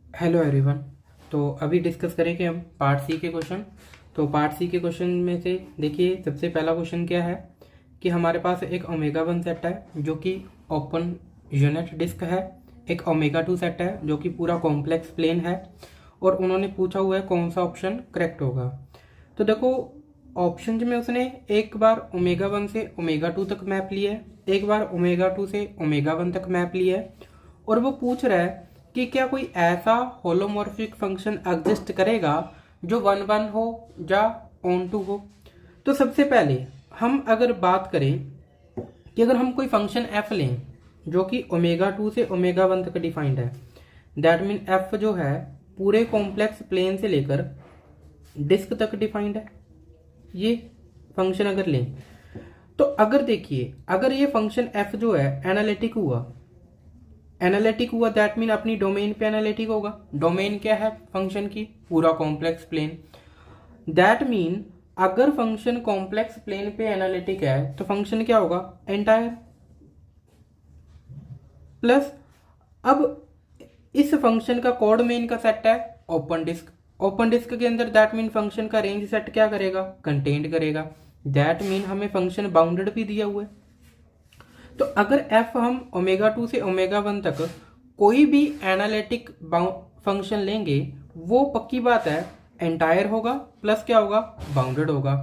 Hello everyone. तो अभी discuss करेंगे हम पार्ट सी के क्वेश्चन। तो पार्ट सी के क्वेश्चन में से देखिए, सबसे पहला क्वेश्चन क्या है कि हमारे पास एक ओमेगा 1 सेट है जो कि ओपन यूनिट डिस्क है, एक ओमेगा 2 सेट है जो कि पूरा कॉम्प्लेक्स प्लेन है, और उन्होंने पूछा हुआ है कौन सा ऑप्शन करेक्ट होगा। तो देखो, ऑप्शन में उसने एक बार ओमेगा 1 से ओमेगा 2 तक मैप लिया है, एक बार ओमेगा 2 से ओमेगा 1 तक मैप लिया है, और वो पूछ रहा है कि क्या कोई ऐसा होलोमॉर्फिक फंक्शन एग्जिस्ट करेगा जो 1 1 हो या ऑन टू हो। तो सबसे पहले हम अगर बात करें कि अगर हम कोई फंक्शन एफ लें जो कि ओमेगा 2 से ओमेगा 1 तक डिफाइंड है, दैट मीन एफ जो है पूरे कॉम्प्लेक्स प्लेन से लेकर डिस्क तक डिफाइंड है। ये फंक्शन अगर लें तो अगर देखिए, अगर ये फंक्शन एफ जो है एनालिटिक हुआ दैट मीन अपनी डोमेन पे एनालिटिक होगा। डोमेन क्या है फंक्शन की? पूरा कॉम्प्लेक्स प्लेन। दैट मीन अगर फंक्शन कॉम्प्लेक्स प्लेन पे एनालिटिक है तो फंक्शन क्या होगा? एंटायर। प्लस अब इस फंक्शन का कोड मेन का सेट है ओपन डिस्क। ओपन डिस्क के अंदर दैट मीन फंक्शन का रेंज सेट क्या करेगा? कंटेंट करेगा। दैट मीन हमें फंक्शन बाउंडेड भी दिया हुआ है। तो अगर f हम ओमेगा 2 से ओमेगा 1 तक कोई भी एनालिटिक फंक्शन लेंगे, वो पक्की बात है एंटायर होगा, प्लस क्या होगा? बाउंडेड होगा।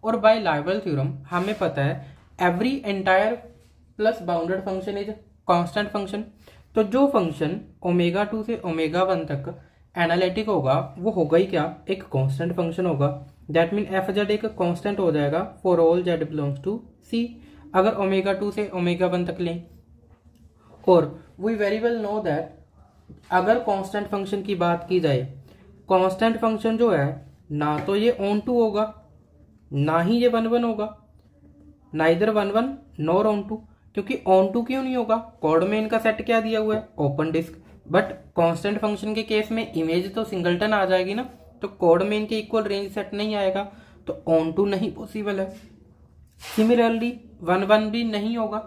और बाय लाइबल थ्योरम हमें पता है every entire plus bounded function is constant function. तो जो फंक्शन ओमेगा 2 से ओमेगा 1 तक एनालिटिक होगा वो होगा ही क्या? एक कांस्टेंट फंक्शन होगा। दैट मीन एफ जेड एक कांस्टेंट हो जाएगा for all Z belongs to C, अगर ओमेगा 2 से ओमेगा 1 तक लें। और we very well know that अगर कांस्टेंट फंक्शन की बात की जाए, कांस्टेंट फंक्शन जो है ना तो ये ऑन टू होगा ना ही ये 1 1 होगा, नाइदर 1 1 नॉर ऑन टू। क्योंकि ऑन टू क्यों नहीं होगा? कोड में इनका सेट क्या दिया हुआ है? Open disc. But constant function के केस में इमेज तो सिंगलटन आ जाएगी ना, तो कोड में इनके इक्वल रेंज सेट नहीं आएगा, तो ऑन टू नहीं पॉसिबल है। सिमिलरली 1 1 भी नहीं होगा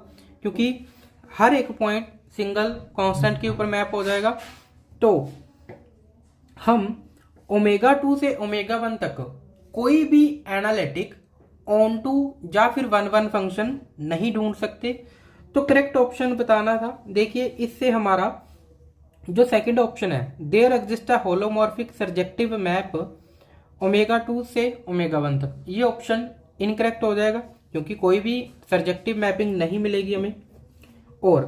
क्योंकि हर एक पॉइंट सिंगल कांस्टेंट के ऊपर मैप हो जाएगा। तो हम ओमेगा 2 से ओमेगा 1 तक कोई भी एनालिटिक ऑन टू या फिर 1 1 फंक्शन नहीं ढूंढ सकते। तो करेक्ट ऑप्शन बताना था। देखिए, इससे हमारा जो सेकंड ऑप्शन है, there exist a holomorphic surjective map omega 2 से ओमेगा 1 तक, ये ऑप्शन इनकरेक्ट हो जाएगा क्योंकि कोई भी सर्जेक्टिव मैपिंग नहीं मिलेगी हमें। और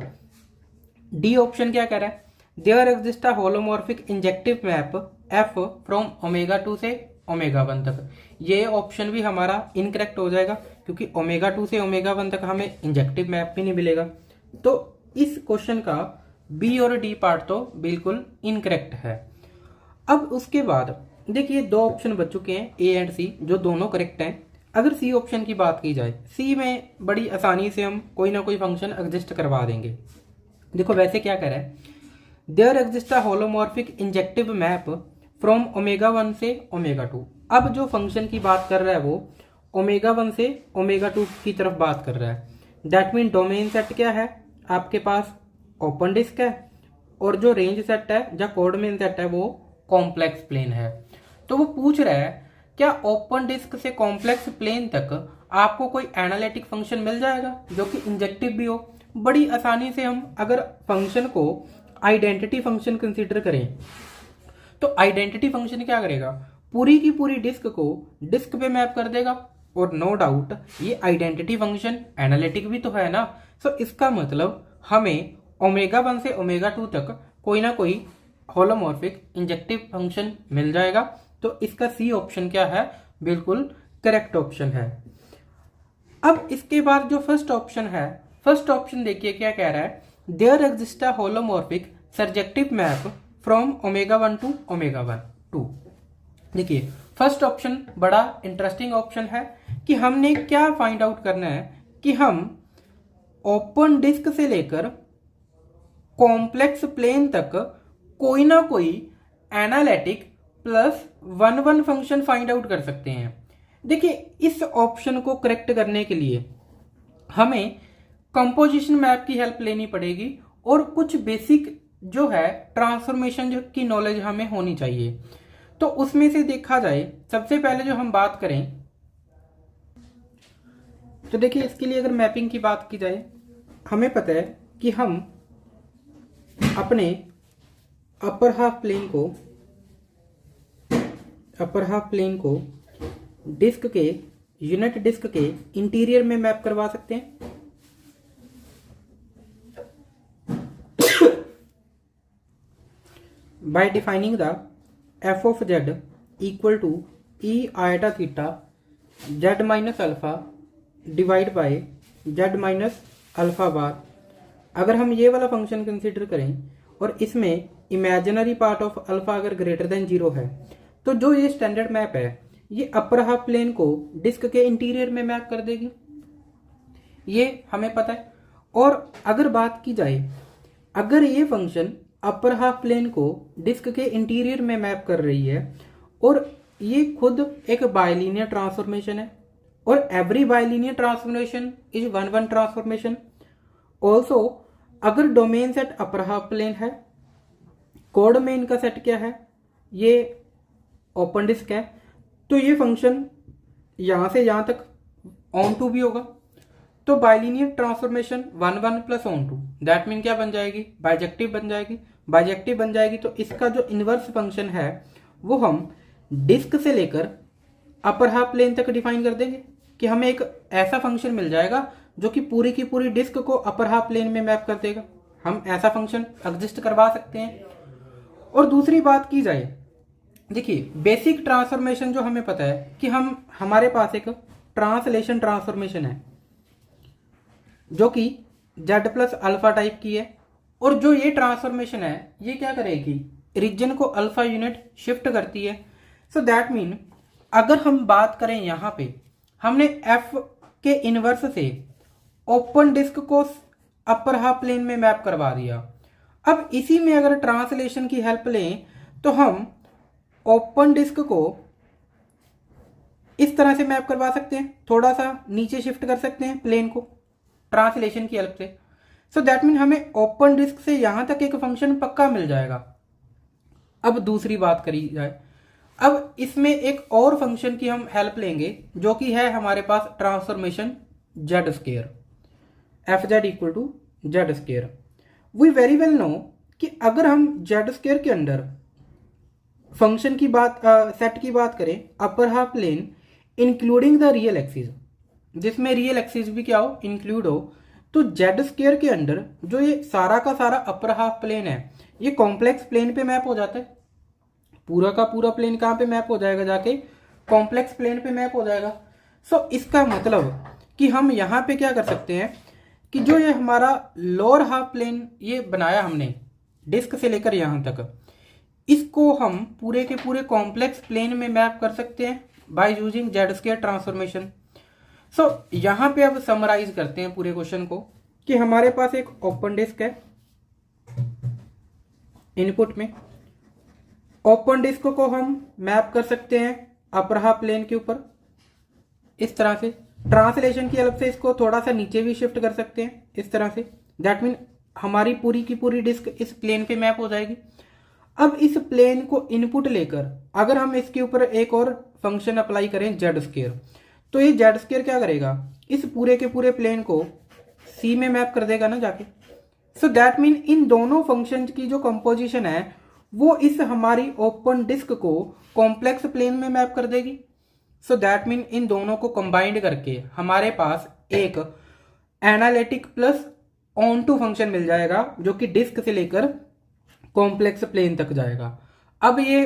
डी ऑप्शन क्या कह रहा है? There exist a holomorphic injective map F from omega 2 से ओमेगा 1 तक, ये ऑप्शन भी हमारा इनकरेक्ट हो जाएगा क्योंकि ओमेगा 2 से ओमेगा 1 तक हमें इंजेक्टिव मैप भी नहीं मिलेगा। तो इस क्वेश्चन का बी और डी पार्ट तो बिल्कुल इनकरेक्ट है। अब उसके बाद देखिए, दो ऑप्शन बच चुके हैं ए एंड सी, जो दोनों करेक्ट हैं। अगर सी ऑप्शन की बात की जाए, सी में बड़ी आसानी से हम कोई ना कोई फंक्शन एग्जिस्ट करवा देंगे। देखो वैसे क्या कह रहा है, there exist a holomorphic injective map from omega 1 से ओमेगा 2। अब जो फंक्शन की बात कर रहा है वो ओमेगा 1 से ओमेगा 2 की तरफ बात कर रहा है। दैट मीन डोमेन सेट क्या है आपके पास? ओपन डिस्क है, और जो रेंज सेट है या कोड मेन सेट है वो कॉम्प्लेक्स प्लेन है। तो वो पूछ रहा है क्या ओपन डिस्क से कॉम्प्लेक्स प्लेन तक आपको कोई एनालिटिक फंक्शन मिल जाएगा जो कि इंजेक्टिव भी हो? बड़ी आसानी से हम अगर फंक्शन को आइडेंटिटी फंक्शन कंसीडर करें तो आइडेंटिटी फंक्शन क्या करेगा? पूरी की पूरी डिस्क को डिस्क पे मैप कर देगा। और नो डाउट ये आइडेंटिटी फंक्शन एनालिटिक भी तो है ना। सो इसका मतलब हमें ओमेगा 1 से ओमेगा 2 तक कोई ना कोई होलोमॉर्फिक इंजेक्टिव फंक्शन मिल जाएगा। तो इसका सी ऑप्शन क्या है? बिल्कुल करेक्ट ऑप्शन है। अब इसके बाद जो फर्स्ट ऑप्शन है, फर्स्ट ऑप्शन देखिए क्या कह रहा है, there exist a holomorphic surjective map from omega 1 to omega 1 2। देखिए फर्स्ट ऑप्शन बड़ा इंटरेस्टिंग ऑप्शन है कि हमने क्या फाइंड आउट करना है कि हम ओपन डिस्क से लेकर कॉम्प्लेक्स प्लेन तक कोई ना कोई analytic plus 1 1 function find out कर सकते हैं। देखिए, इस ऑप्शन को करेक्ट करने के लिए हमें कंपोजिशन मैप की हेल्प लेनी पड़ेगी और कुछ बेसिक जो है ट्रांसफॉर्मेशन की नॉलेज हमें होनी चाहिए। तो उसमें से देखा जाए, सबसे पहले जो हम बात करें, तो देखिए इसके लिए अगर मैपिंग की बात की जाए, हमें पता है कि हम अपने अपर हाफ प्लेन को डिस्क के, यूनिट डिस्क के इंटीरियर में मैप करवा सकते हैं। By defining the F of Z equal to E iota theta Z minus alpha divide by Z minus alpha bar. अगर हम ये वाला फंक्शन कंसीडर करें और इसमें इमेजिनरी पार्ट ऑफ अल्फा अगर ग्रेटर देन 0 है, तो जो ये स्टैंडर्ड मैप है ये अपर हाफ प्लेन को डिस्क के इंटीरियर में मैप कर देगी, ये हमें पता है। और अगर बात की जाए, अगर ये फंक्शन अपर हाफ प्लेन को डिस्क के इंटीरियर में मैप कर रही है और ये खुद एक बाइलिनियर ट्रांसफॉर्मेशन है, और every bilinear transformation is one one transformation. Also अगर domain set upper half plane है, कोडोमेन का सेट क्या है, ये ओपन डिस्क है, तो ये फंक्शन यहां से यहां तक ऑन टू भी होगा। तो bilinear transformation 1 1 plus onto, that mean क्या बन जाएगी, बाइजेक्टिव बन जाएगी। बाइजेक्टिव बन जाएगी तो इसका जो इनवर्स फंक्शन है वो हम डिस्क से लेकर अपर हाफ प्लेन तक डिफाइन कर देंगे कि हमें एक ऐसा फंक्शन मिल जाएगा जो कि पूरी की पूरी डिस्क को अपर हाफ प्लेन में मैप कर देगा। हम ऐसा फंक्शन एग्जिस्ट करवा सकते हैं। और दूसरी बात की जाए, देखिए बेसिक ट्रांसफॉर्मेशन जो हमें पता है कि हमारे पास एक ट्रांसलेशन ट्रांसफॉर्मेशन है जो कि जेड प्लस अल्फा टाइप की है, और जो ये ट्रांसफॉर्मेशन है ये क्या करेगी, रीजन को अल्फा यूनिट शिफ्ट करती है। सो दैट मीन अगर हम बात करें यहां पे, हमने एफ के इनवर्स से ओपन डिस्क को अपर हाफ प्लेन में मैप करवा दिया। अब इसी में अगर ट्रांसलेशन की हेल्प लें तो हम ओपन डिस्क को इस तरह से मैप करवा सकते हैं, थोड़ा सा नीचे शिफ्ट कर सकते हैं प्लेन को ट्रांसलेशन की हेल्प से। सो दैट मीन हमें ओपन डिस्क से यहां तक एक फंक्शन पक्का मिल जाएगा। अब दूसरी बात करी जाए, अब इसमें एक और फंक्शन की हम हेल्प लेंगे जो कि है हमारे पास transformation Z square, F Z equal to Z square. We very well know कि अगर हम जेड स्क्वायर के अंदर फंक्शन की बात, सेट की बात करें upper half plane including the real axis, जिसमें रियल एक्सिस भी क्या हो, इंक्लूड हो, तो जेड स्क्वायर के अंदर जो ये सारा का सारा अपर हाफ प्लेन है ये कॉम्प्लेक्स प्लेन पे मैप हो जाता है। पूरा का पूरा प्लेन कहां पे मैप हो जाएगा, जाके कॉम्प्लेक्स प्लेन पे मैप हो जाएगा। सो इसका मतलब कि हम यहां पे क्या कर सकते हैं कि जो ये हमारा लोअर हाफ प्लेन ये बनाया हमने डिस्क से लेकर यहां तक, इसको हम पूरे के पूरे कॉम्प्लेक्स प्लेन में मैप कर सकते हैं by using Z square transformation. So यहां पे अब समराइज करते हैं पूरे क्वेश्चन को कि हमारे पास एक ओपन डिस्क है, इनपुट में ओपन डिस्क को हम मैप कर सकते हैं अपर हाफ प्लेन के ऊपर इस तरह से, ट्रांसलेशन की हेल्प से इसको थोड़ा सा नीचे भी शिफ्ट कर सकते हैं इस तरह से। दैट मीन हमारी पूरी की पूरी डिस्क इस प्लेन पे मैप हो जाएगी। अब इस प्लेन को इनपुट लेकर अगर हम इसके ऊपर एक और फंक्शन अप्लाई करें जेड स्क्वायर, तो ये जेड स्क्वायर क्या करेगा, इस पूरे के पूरे प्लेन को सी में मैप कर देगा ना जाके। सो दैट मीन इन दोनों फंक्शन की जो कंपोजिशन है वो इस हमारी ओपन डिस्क को कॉम्प्लेक्स प्लेन में मैप कर देगी। सो दैट मीन इन दोनों को कंबाइंड करके हमारे पास एक analytic plus onto function मिल जाएगा जो कि डिस्क से लेकर कॉम्प्लेक्स प्लेन तक जाएगा। अब ये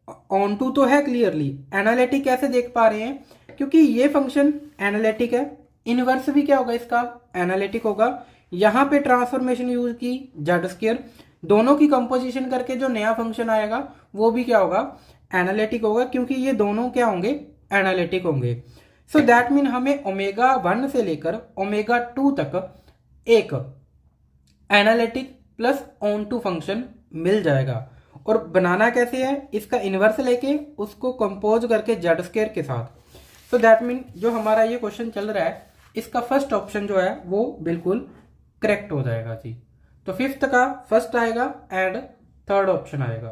ऑन टू तो है क्लियरली, एनालिटिक कैसे देख पा रहे हैं, क्योंकि ये फंक्शन एनालिटिक है, इनवर्स भी क्या होगा इसका, एनालिटिक होगा। यहां पे ट्रांसफॉर्मेशन यूज की जेड स्क्वायर, दोनों की कंपोजिशन करके जो नया फंक्शन आएगा वो भी क्या होगा, एनालिटिक होगा, क्योंकि ये दोनों क्या होंगे, एनालिटिक होंगे। सो दैट मीन हमें ओमेगा 1 से लेकर ओमेगा 2 तक एक analytic plus onto function मिल जाएगा। और बनाना कैसे है, इसका इनवर्स लेके उसको कंपोज करके जेड स्क्वायर के साथ। सो दैट मीन जो हमारा ये क्वेश्चन चल रहा है इसका फर्स्ट ऑप्शन जो है वो बिल्कुल करेक्ट हो जाएगा जी। तो तो फिफ्थ का फर्स्ट आएगा एंड थर्ड ऑप्शन आएगा।